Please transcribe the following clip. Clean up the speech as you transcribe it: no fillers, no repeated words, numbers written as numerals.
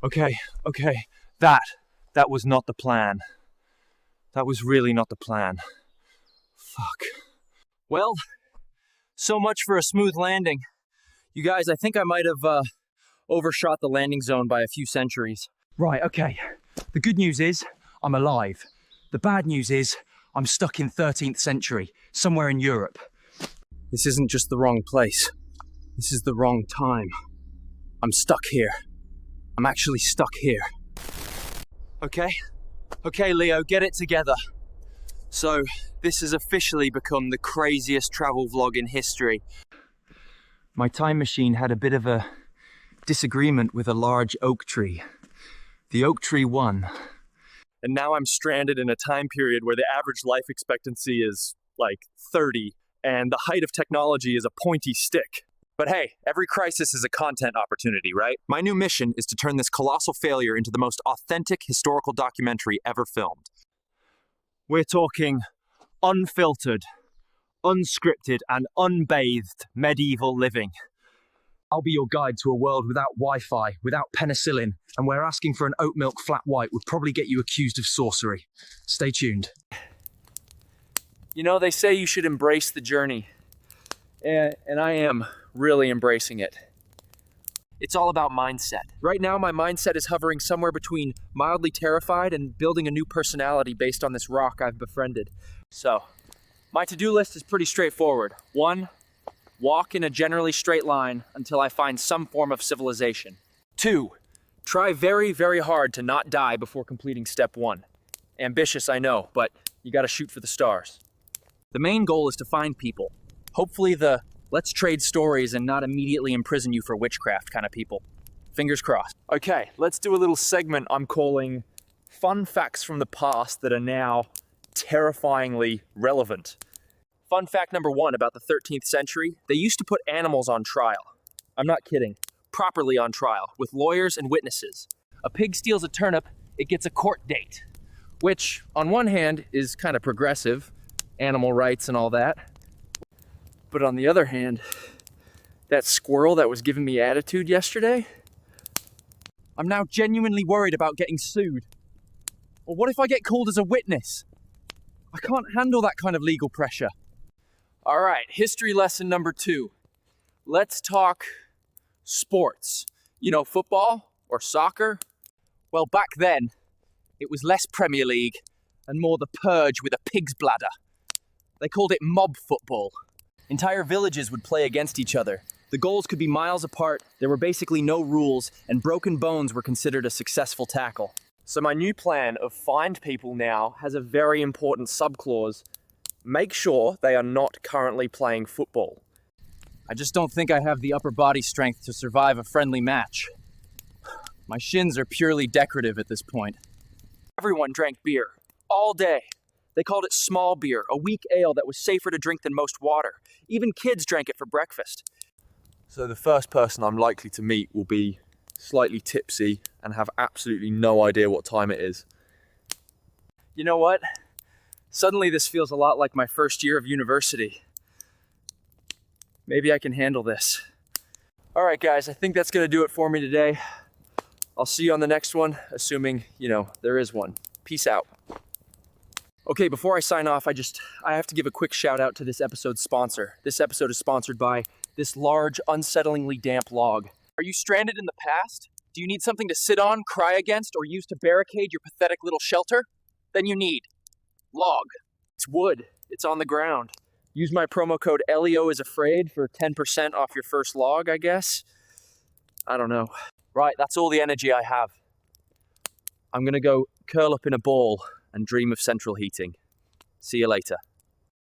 Okay. That was not the plan. That was really not the plan. Fuck. Well, so much for a smooth landing. You guys, I think I might have overshot the landing zone by a few centuries. Right, okay. The good news is I'm alive. The bad news is I'm stuck in 13th century, somewhere in Europe. This isn't just the wrong place. This is the wrong time. I'm stuck here. I'm actually stuck here. Okay, Leo, get it together. So, this has officially become the craziest travel vlog in history. My time machine had a bit of a disagreement with a large oak tree. The oak tree won. And now I'm stranded in a time period where the average life expectancy is like 30, and the height of technology is a pointy stick. But hey, every crisis is a content opportunity, right? My new mission is to turn this colossal failure into the most authentic historical documentary ever filmed. We're talking unfiltered, unscripted, and unbathed medieval living. I'll be your guide to a world without Wi-Fi, without penicillin, and where asking for an oat milk flat white would probably get you accused of sorcery. Stay tuned. You know, they say you should embrace the journey, and I am really embracing it. It's all about mindset. Right now, my mindset is hovering somewhere between mildly terrified and building a new personality based on this rock I've befriended. So, my to-do list is pretty straightforward. 1, walk in a generally straight line until I find some form of civilization. 2, try very, very hard to not die before completing step 1. Ambitious, I know, but you gotta shoot for the stars. The main goal is to find people. Hopefully the let's trade stories and not immediately imprison you for witchcraft kind of people. Fingers crossed. Okay, let's do a little segment I'm calling Fun Facts from the Past that are now terrifyingly relevant. Fun fact number 1 about the 13th century, they used to put animals on trial. I'm not kidding. Properly on trial, with lawyers and witnesses. A pig steals a turnip, it gets a court date. Which, on one hand, is kind of progressive, animal rights and all that. But on the other hand, that squirrel that was giving me attitude yesterday, I'm now genuinely worried about getting sued. Or what if I get called as a witness? I can't handle that kind of legal pressure. All right, history lesson number 2. Let's talk sports. You know, football or soccer? Well, back then, it was less Premier League and more the purge with a pig's bladder. They called it mob football. Entire villages would play against each other. The goals could be miles apart, there were basically no rules, and broken bones were considered a successful tackle. So my new plan of find people now has a very important subclause. Make sure they are not currently playing football. I just don't think I have the upper body strength to survive a friendly match. My shins are purely decorative at this point. Everyone drank beer, all day. They called it small beer, a weak ale that was safer to drink than most water. Even kids drank it for breakfast. So the first person I'm likely to meet will be slightly tipsy and have absolutely no idea what time it is. You know what? Suddenly this feels a lot like my first year of university. Maybe I can handle this. All right, guys, I think that's gonna do it for me today. I'll see you on the next one, assuming, there is one. Peace out. Okay, before I sign off, I have to give a quick shout out to this episode's sponsor. This episode is sponsored by this large, unsettlingly damp log. Are you stranded in the past? Do you need something to sit on, cry against, or use to barricade your pathetic little shelter? Then you need log. It's wood. It's on the ground. Use my promo code ELIOISAFRAID for 10% off your first log, I guess. I don't know. Right, that's all the energy I have. I'm gonna go curl up in a ball and dream of central heating. See you later.